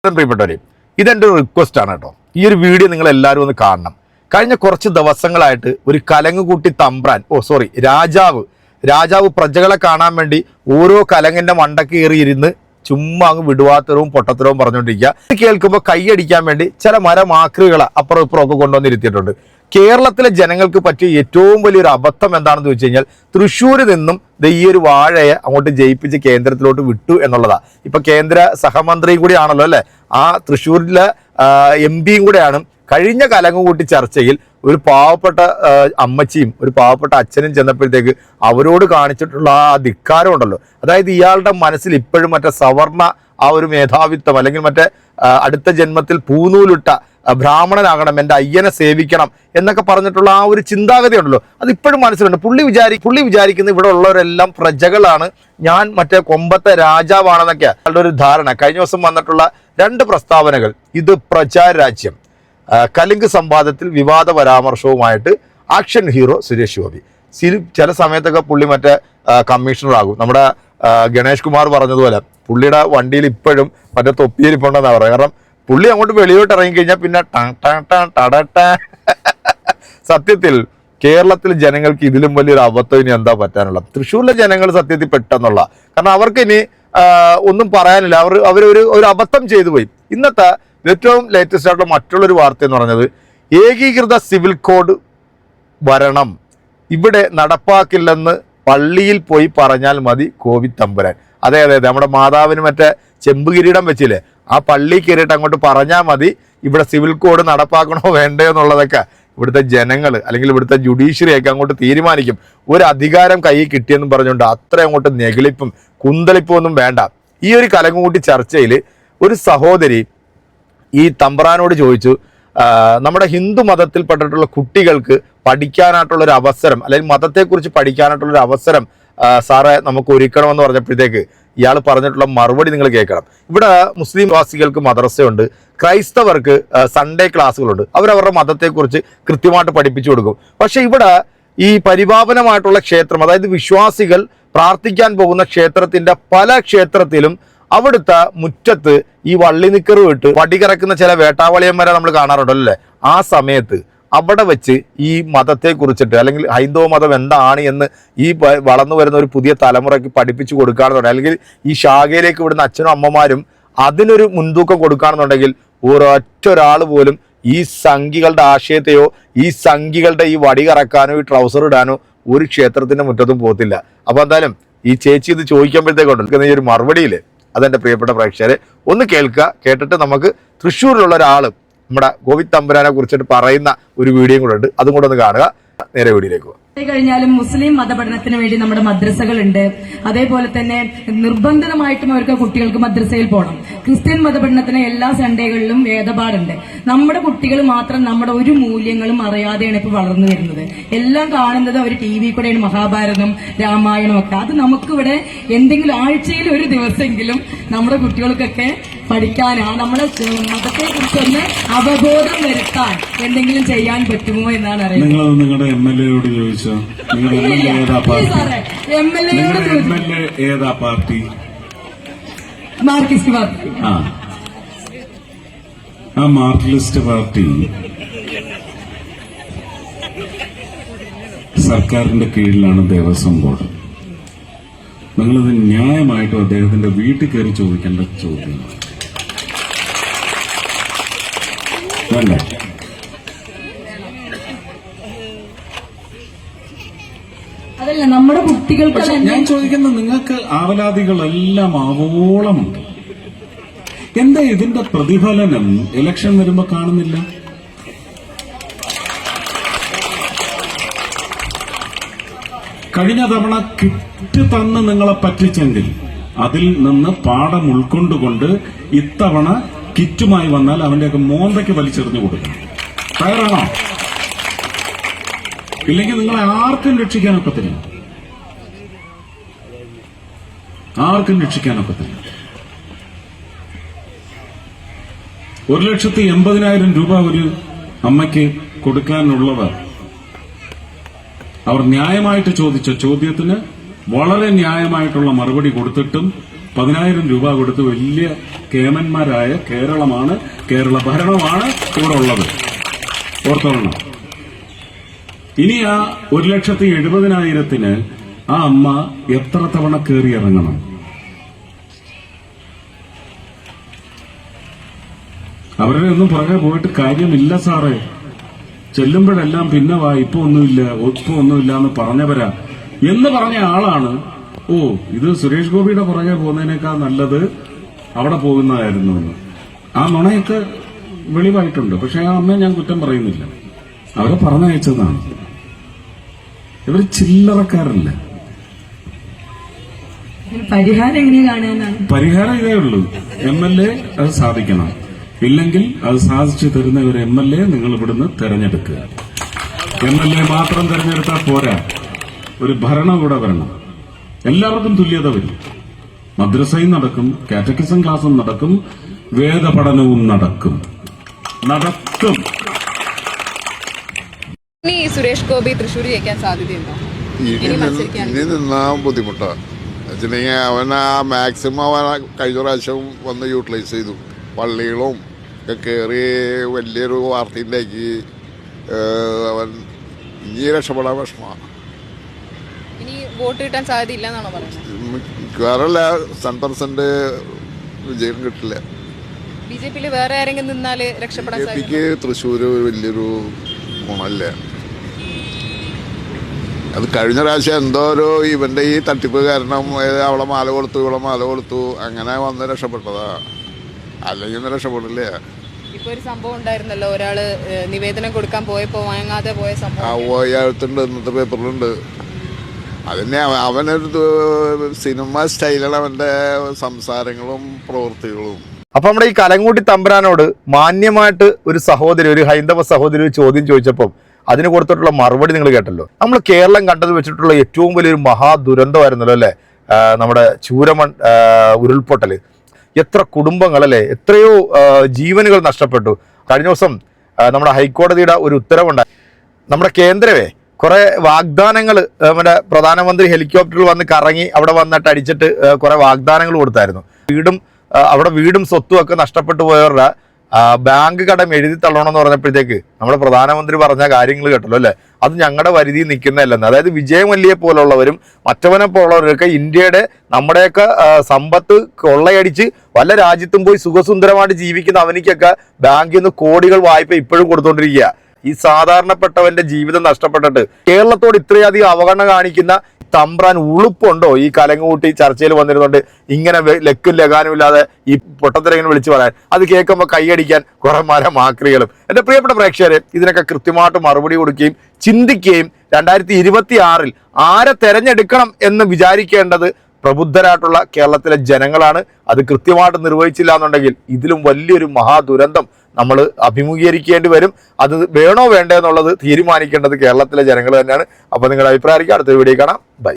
പ്രിയപ്പെട്ടവരെ, ഇതെൻ്റെ ഒരു റിക്വസ്റ്റ് ആണ് കേട്ടോ. ഈ ഒരു വീഡിയോ നിങ്ങൾ എല്ലാവരും ഒന്ന് കാണണം. കഴിഞ്ഞ കുറച്ച് ദിവസങ്ങളായിട്ട് ഒരു കലങ്ങുകൂട്ടി തമ്പ്രാൻ രാജാവ് പ്രജകളെ കാണാൻ വേണ്ടി ഓരോ കലങ്ങിന്റെ മണ്ടക്ക് കയറിയിരുന്ന് ചുമ്മാ അങ്ങ് വിടുവാത്തരവും പൊട്ടത്തരവും പറഞ്ഞുകൊണ്ടിരിക്കുക. ഇത് കേൾക്കുമ്പോൾ കൈയടിക്കാൻ വേണ്ടി ചില മരമാക്രികളെ അപ്പുറം ഇപ്പുറം ഒക്കെ കൊണ്ടുവന്നിരുത്തിയിട്ടുണ്ട്. കേരളത്തിലെ ജനങ്ങൾക്ക് പറ്റിയ ഏറ്റവും വലിയൊരു അബദ്ധം എന്താണെന്ന് ചോദിച്ചു കഴിഞ്ഞാൽ തൃശ്ശൂരിൽ നിന്നും ഈ ഒരു വാഴയെ അങ്ങോട്ട് ജയിപ്പിച്ച് കേന്ദ്രത്തിലോട്ട് വിട്ടു എന്നുള്ളതാണ്. ഇപ്പൊ കേന്ദ്ര സഹമന്ത്രിയും കൂടി ആണല്ലോ അല്ലെ, ആ തൃശ്ശൂരിലെ MP കൂടെയാണ്. കഴിഞ്ഞ കലങ്ങുകൂട്ടി ചർച്ചയിൽ ഒരു പാവപ്പെട്ട അമ്മച്ചിയും ഒരു പാവപ്പെട്ട അച്ഛനും ചെന്നപ്പോഴത്തേക്ക് അവരോട് കാണിച്ചിട്ടുള്ള ആ ധിക്കാരം ഉണ്ടല്ലോ, അതായത് ഇയാളുടെ മനസ്സിൽ ഇപ്പോഴും മറ്റേ സവർണ ആ ഒരു മേധാവിത്വം അല്ലെങ്കിൽ മറ്റേ അടുത്ത ജന്മത്തിൽ പൂനൂലിട്ട ബ്രാഹ്മണനാകണം, എൻ്റെ അയ്യനെ സേവിക്കണം എന്നൊക്കെ പറഞ്ഞിട്ടുള്ള ആ ഒരു ചിന്താഗതി ഉണ്ടല്ലോ, അതിപ്പോഴും മനസ്സിലുണ്ട്. പുള്ളി വിചാരിക്കുന്ന ഇവിടെ ഉള്ളവരെല്ലാം പ്രജകളാണ്, ഞാൻ മറ്റേ കൊമ്പത്തെ രാജാവാണെന്നൊക്കെ അയാളുടെ ഒരു ധാരണ. കഴിഞ്ഞ ദിവസം വന്നിട്ടുള്ള 2 പ്രസ്താവനകൾ, ഇത് പ്രജാരാജ്യം, കലിംഗ് സംവാദത്തിൽ വിവാദ പരാമർശവുമായിട്ട് ആക്ഷൻ ഹീറോ സുരേഷ് ഗോപി. ചില സമയത്തൊക്കെ പുള്ളി മറ്റേ കമ്മീഷണർ ആകും. നമ്മുടെ ഗണേഷ് കുമാർ പറഞ്ഞതുപോലെ പുള്ളിയുടെ വണ്ടിയിൽ ഇപ്പോഴും മറ്റേ തൊപ്പിയിരിപ്പുണ്ടെന്നാണ് പറയുക. കാരണം പുള്ളി അങ്ങോട്ട് വെളിയോട്ട് ഇറങ്ങിക്കഴിഞ്ഞാൽ പിന്നെ സത്യത്തിൽ കേരളത്തിലെ ജനങ്ങൾക്ക് ഇതിലും വലിയൊരു അബദ്ധം ഇനി എന്താ പറ്റാനുള്ള. തൃശ്ശൂരിലെ ജനങ്ങൾ സത്യത്തിൽ പെട്ടെന്നുള്ള, കാരണം അവർക്ക് ഇനി ഒന്നും പറയാനില്ല. ഒരു അബദ്ധം ചെയ്തു പോയി. ഇന്നത്തെ ഏറ്റവും ലേറ്റസ്റ്റ് ആയിട്ടുള്ള മറ്റുള്ളൊരു വാർത്ത എന്ന് പറഞ്ഞത്, ഏകീകൃത സിവിൽ കോഡ് വരണം, ഇവിടെ നടപ്പാക്കില്ലെന്ന് പള്ളിയിൽ പോയി പറഞ്ഞാൽ മതി കോവിഡ് തമ്പുരാൻ. അതെ, നമ്മുടെ മാതാവിന് മറ്റേ ചെമ്പുകിരീടം വെച്ചില്ലേ, ആ പള്ളി കയറിയിട്ട് അങ്ങോട്ട് പറഞ്ഞാൽ മതി ഇവിടെ സിവിൽ കോഡ് നടപ്പാക്കണോ വേണ്ടയോ എന്നുള്ളതൊക്കെ ഇവിടുത്തെ ജനങ്ങൾ അല്ലെങ്കിൽ ഇവിടുത്തെ ജുഡീഷ്യറിയൊക്കെ അങ്ങോട്ട് തീരുമാനിക്കും. ഒരു അധികാരം കയ്യിൽ കിട്ടിയെന്നും പറഞ്ഞുകൊണ്ട് അത്ര അങ്ങോട്ട് നെഗളിപ്പും കുന്തളിപ്പും ഒന്നും വേണ്ട. ഈ ഒരു കലങ്ങുകൂട്ടി ചർച്ചയിൽ ഒരു സഹോദരി ഈ തമ്പ്രാനോട് ചോദിച്ചു, നമ്മുടെ ഹിന്ദു മതത്തിൽപ്പെട്ടിട്ടുള്ള കുട്ടികൾക്ക് പഠിക്കാനായിട്ടുള്ളൊരു അവസരം അല്ലെങ്കിൽ മതത്തെക്കുറിച്ച് പഠിക്കാനായിട്ടുള്ളൊരു അവസരം സാറേ നമുക്ക് ഒരുക്കണമെന്ന് പറഞ്ഞപ്പോഴത്തേക്ക് ഇയാൾ പറഞ്ഞിട്ടുള്ള മറുപടി നിങ്ങൾ കേൾക്കണം. ഇവിടെ മുസ്ലിം വാസികൾക്ക് മദ്രസയുണ്ട്, ക്രൈസ്തവർക്ക് സൺഡേ ക്ലാസ്സുകളുണ്ട്, അവരവരുടെ മതത്തെക്കുറിച്ച് കൃത്യമായിട്ട് പഠിപ്പിച്ചു കൊടുക്കും. പക്ഷെ ഇവിടെ ഈ പരിപാവനമായിട്ടുള്ള ക്ഷേത്രം, അതായത് വിശ്വാസികൾ പ്രാർത്ഥിക്കാൻ പോകുന്ന ക്ഷേത്രത്തിന്റെ പല ക്ഷേത്രത്തിലും അവിടുത്തെ മുറ്റത്ത് ഈ വള്ളി നിക്കറ് വിട്ട് വടി കറക്കുന്ന ചില വേട്ടാവളിയന്മാരെ നമ്മൾ കാണാറുണ്ടല്ലോ അല്ലേ. ആ സമയത്ത് അവിടെ വെച്ച് ഈ മതത്തെ കുറിച്ചിട്ട് അല്ലെങ്കിൽ ഹൈന്ദവ മതം എന്താണ് എന്ന് ഈ വളർന്നു വരുന്ന ഒരു പുതിയ തലമുറയ്ക്ക് പഠിപ്പിച്ചു കൊടുക്കുകയാണെന്നുണ്ടെങ്കിൽ, അല്ലെങ്കിൽ ഈ ശാഖയിലേക്ക് വിടുന്ന അച്ഛനും അമ്മമാരും അതിനൊരു മുൻതൂക്കം കൊടുക്കുകയാണെന്നുണ്ടെങ്കിൽ ഒരൊറ്റൊരാൾ പോലും ഈ സംഘികളുടെ ആശയത്തെയോ ഈ സംഘികളുടെ ഈ വടി കറക്കാനോ ഈ ട്രൗസർ ഇടാനോ ഒരു ക്ഷേത്രത്തിന്റെ മുറ്റത്തും പോകത്തില്ല. അപ്പൊ എന്തായാലും ഈ ചേച്ചി ഇത് ചോദിക്കുമ്പോഴത്തേക്കുണ്ട് ഈ ഒരു മറുപടിയിൽ അതെൻ്റെ പ്രിയപ്പെട്ട പ്രേക്ഷകരെ ഒന്ന് കേൾക്കുക. കേട്ടിട്ട് നമുക്ക് തൃശ്ശൂരിലുള്ള ഒരാൾ നമ്മുടെ കോവിഡ് തമ്പുരാനെ കുറിച്ചിട്ട് പറയുന്ന ഒരു വീഡിയോയും കൂടെ ഉണ്ട്, അതും കൂടെ ഒന്ന് കാണുക. നേരെ വീഡിയോയിലേക്ക് പോകാം. കഴിഞ്ഞാലും മുസ്ലിം മതപഠനത്തിന് വേണ്ടി നമ്മുടെ മദ്രസകളുണ്ട്. അതേപോലെ തന്നെ നിർബന്ധിതമായിട്ടും അവർക്ക് കുട്ടികൾക്ക് മദ്രസയിൽ പോകണം. ക്രിസ്ത്യൻ മതപഠനത്തിന് എല്ലാ സൺഡേകളിലും വേദപാഠുണ്ട്. നമ്മുടെ കുട്ടികൾ മാത്രം നമ്മുടെ ഒരു മൂല്യങ്ങളും അറിയാതെയാണ് ഇപ്പൊ വളർന്നു വരുന്നത്. എല്ലാം കാണുന്നത് അവർ TV കൂടെയാണ്, മഹാഭാരതം രാമായണം ഒക്കെ. അത് നമുക്കിവിടെ എന്തെങ്കിലും ആഴ്ചയിൽ ഒരു ദിവസമെങ്കിലും നമ്മുടെ കുട്ടികൾക്കൊക്കെ പഠിക്കാനാ നമ്മുടെ മതത്തെ കുറിച്ചൊന്ന് അവബോധം വരുത്താൻ എന്തെങ്കിലും ചെയ്യാൻ പറ്റുമോ എന്നാണ് അറിയുന്നത്. നിങ്ങളുടെ MLA യോട് ചോദിച്ചോ? നിങ്ങളുടെ MLA ഏതാ പാർട്ടി? Marxist party. ആ മാർക്സിസ്റ്റ് പാർട്ടി സർക്കാരിന്റെ കീഴിലാണ് ദേവസ്വം ബോർഡ്. നിങ്ങളിത് ന്യായമായിട്ടും അദ്ദേഹത്തിന്റെ വീട്ടിൽ കയറി ചോദിക്കേണ്ട ചോദ്യമാണ്. അല്ലേ? അതല്ല നമ്മുടെ കുട്ടികൾക്ക്. ഞാൻ ചോദിക്കുന്നത്, നിങ്ങൾക്ക് ആവലാതികളെല്ലാം ആവോളമുണ്ട്, എന്താ ഇതിന്റെ പ്രതിഫലനം ഇലക്ഷൻ വരുമ്പോ കാണുന്നില്ല? കഴിഞ്ഞ തവണ കിറ്റ് തന്ന് നിങ്ങളെ പറ്റിച്ചെങ്കിൽ അതിൽ നിന്ന് പാഠം ഉൾക്കൊണ്ടുകൊണ്ട് ഇത്തവണ കിറ്റുമായി വന്നാൽ അവന്റെയൊക്കെ മോന്തയ്ക്ക് വലിച്ചെറിഞ്ഞു കൊടുക്കണം. തയ്യാറാണോ? ഇല്ലെങ്കിൽ നിങ്ങളെ ആർക്കും രക്ഷിക്കാനൊക്കത്തില്ല, ആർക്കും രക്ഷിക്കാനൊക്കത്തില്ല. 1,80,000 രൂപ ഒരു അമ്മയ്ക്ക് കൊടുക്കാനുള്ളവർ അവർ ന്യായമായിട്ട് ചോദിച്ച ചോദ്യത്തിന് വളരെ ന്യായമായിട്ടുള്ള മറുപടി കൊടുത്തിട്ടും 10,000 രൂപ കൊടുത്ത് വലിയ കേമന്മാരായ കേരളമാണ്, കേരള ഭരണമാണ് ഇവിടെ ഉള്ളത്. ഓർത്തോളണം. ഇനി ആ 1,70,70,000 ആ അമ്മ എത്ര തവണ കയറി ഇറങ്ങണം? അവരുടെ ഒന്നും പുറകെ പോയിട്ട് കാര്യമില്ല സാറേ. ചെല്ലുമ്പോഴെല്ലാം പിന്നെ വാ, ഇപ്പൊ ഒന്നുമില്ല എന്ന് പറഞ്ഞവരാ എന്ന് പറഞ്ഞ ആളാണ്. ഓ, ഇത് സുരേഷ് ഗോപിയുടെ പുറകെ പോകുന്നതിനേക്കാൾ നല്ലത് അവിടെ പോകുന്നതായിരുന്നു എന്ന്. ആ നുണയൊക്കെ വെളിവായിട്ടുണ്ട്. പക്ഷെ ആ അമ്മയെ ഞാൻ കുറ്റം പറയുന്നില്ല, അവരെ പറഞ്ഞയച്ചതാണ്. ഇവർ ചില്ലറക്കാരല്ല. പരിഹാരം എങ്ങനെ കാണാനാണ്? പരിഹാരം ഇതേ ഉള്ളൂ, MLA അത് സാധിക്കണം. ഇല്ലെങ്കിൽ അത് സാധിച്ചു തരുന്ന ഒരു MLA നിങ്ങൾ ഇവിടുന്ന് തെരഞ്ഞെടുക്കുക. MLA മാത്രം തെരഞ്ഞെടുത്താൽ പോരാ, ഒരു ഭരണം കൂടെ വരണം. എല്ലാവർക്കും തുല്യത വരും. മദ്രസയും നടക്കും, കാറ്റക്കിസം ക്ലാസും നടക്കും, വേദപഠനവും നടക്കും. ഇനി സുരേഷ് ഗോപി തൃശ്ശൂർ ജയിക്കാൻ സാധ്യതയുണ്ടോ? ഇനി നിന്നാ ബുദ്ധിമുട്ടാണ്. വെച്ചിട്ടുണ്ടെങ്കിൽ അവൻ ആ മാക്സിമം അവൻ കഴിഞ്ഞ പ്രാവശ്യം വന്ന് യൂട്ടിലൈസ് ചെയ്തു. പള്ളികളും ഒക്കെ കയറി വലിയൊരു വാർത്തയിലേക്ക് അവൻ ഇനി രക്ഷപ്പെടാൻ വിഷമമാണ്. ഇനി വോട്ട് കിട്ടാൻ സാധ്യതയില്ല എന്നാണോ പറയുന്നത്? മിക്കവാറല്ല, 100% വിജയം കിട്ടില്ല. BJP-യിൽ വേറെ ആരെങ്കിലും നിന്നാല് രക്ഷപ്പെടാൻ BJP-ക്ക് തൃശ്ശൂർ വലിയൊരു ഗുണമില്ല. അത് കഴിഞ്ഞ പ്രാവശ്യം എന്തോ ഒരു ഇവന്റെ ഈ തട്ടിപ്പ് കാരണം അവളെ മാല കൊടുത്തു, ഇവളെ മാല കൊടുത്തു, അങ്ങനെ വന്ന് രക്ഷപ്പെട്ടതാ. അല്ലെങ്കിൽ രക്ഷപ്പെടില്ല. ഇപ്പൊ ഒരു സംഭവം ഉണ്ടായിരുന്നല്ലോ, ഒരാള് നിവേദനം കൊടുക്കാൻ പോയപ്പോ വാങ്ങാതെ പോയ സംഭവം. എഴുത്തുണ്ട്, ഇന്നത്തെ പേപ്പറിലുണ്ട്. അതിനെ അവനൊരു സിനിമ സ്റ്റൈലാണ് അവന്റെ സംസാരങ്ങളും പ്രവൃത്തികളും. അപ്പൊ നമ്മുടെ ഈ കലങ്ങൂട്ടി തമ്പുരാനോട് മാന്യമായിട്ട് ഒരു സഹോദരി, ഒരു ഹൈന്ദവ സഹോദരി ഒരു ചോദ്യം ചോദിച്ചപ്പോൾ അതിന് കൊടുത്തിട്ടുള്ള മറുപടി നിങ്ങൾ കേട്ടല്ലോ. നമ്മൾ കേരളം കണ്ടത് വെച്ചിട്ടുള്ള ഏറ്റവും വലിയൊരു മഹാദുരന്തമായിരുന്നല്ലോ അല്ലെ നമ്മുടെ ചൂരമൺ ഉരുൾപൊട്ടൽ. എത്ര കുടുംബങ്ങളല്ലേ, എത്രയോ ജീവനുകൾ നഷ്ടപ്പെട്ടു. കഴിഞ്ഞ ദിവസം നമ്മുടെ ഹൈക്കോടതിയുടെ ഒരു ഉത്തരവുണ്ടായി. നമ്മുടെ കേന്ദ്രമേ കുറെ വാഗ്ദാനങ്ങൾ, നമ്മുടെ പ്രധാനമന്ത്രി ഹെലികോപ്റ്ററിൽ വന്ന് കറങ്ങി അവിടെ വന്നിട്ട് അടിച്ചിട്ട് കുറെ വാഗ്ദാനങ്ങൾ കൊടുത്തായിരുന്നു. അവിടെ വീടും സ്വത്തും ഒക്കെ നഷ്ടപ്പെട്ടു പോയവരുടെ ബാങ്ക് കടം എഴുതി തള്ളണമെന്ന് പറഞ്ഞപ്പോഴത്തേക്ക് നമ്മുടെ പ്രധാനമന്ത്രി പറഞ്ഞ കാര്യങ്ങൾ കേട്ടല്ലോ അല്ലെ. അത് ഞങ്ങളുടെ പരിധിയിൽ നിൽക്കുന്നതല്ലെന്ന്. അതായത് വിജയ് മല്യയെ പോലുള്ളവരും മറ്റവനെ പോലുള്ളവരൊക്കെ ഇന്ത്യയുടെ നമ്മുടെയൊക്കെ സമ്പത്ത് കൊള്ളയടിച്ച് വല്ല രാജ്യത്തും പോയി സുഖസുന്ദരമായിട്ട് ജീവിക്കുന്ന അവനിക്കൊക്കെ ബാങ്കിൽ നിന്ന് കോടികൾ വായ്പ ഇപ്പോഴും കൊടുത്തോണ്ടിരിക്കുക. ഈ സാധാരണപ്പെട്ടവന്റെ ജീവിതം നഷ്ടപ്പെട്ടിട്ട് കേരളത്തോട് ഇത്രയധികം അവഗണന കാണിക്കുന്ന തമ്പ്രാൻ ഉളുപ്പുണ്ടോ ഈ കലങ്ങൂട്ടി ചർച്ചയിൽ വന്നിരുന്നുണ്ട് ഇങ്ങനെ ലക്കും ലഗാനും ഇല്ലാതെ ഈ പൊട്ടത്തിരങ്ങനെ വിളിച്ചു പറയാൻ? അത് കേൾക്കുമ്പോൾ കൈയടിക്കാൻ കുറെ മാക്രികളും. എൻ്റെ പ്രിയപ്പെട്ട പ്രേക്ഷകരെ, ഇതിനൊക്കെ കൃത്യമായിട്ട് മറുപടി കൊടുക്കുകയും ചിന്തിക്കുകയും 2026 ആരെ തെരഞ്ഞെടുക്കണം എന്ന് വിചാരിക്കേണ്ടത് പ്രബുദ്ധരായിട്ടുള്ള കേരളത്തിലെ ജനങ്ങളാണ്. അത് കൃത്യമായിട്ട് നിർവഹിച്ചില്ല എന്നുണ്ടെങ്കിൽ ഇതിലും വലിയൊരു മഹാദുരന്തം നമ്മൾ അഭിമുഖീകരിക്കേണ്ടി വരും. അത് വേണോ വേണ്ടേ എന്നുള്ളത് തീരുമാനിക്കേണ്ടത് കേരളത്തിലെ ജനങ്ങൾ തന്നെയാണ്. അപ്പോൾ നിങ്ങളുടെ അഭിപ്രായം അടുത്ത വീഡിയോ കാണാം. ബൈ.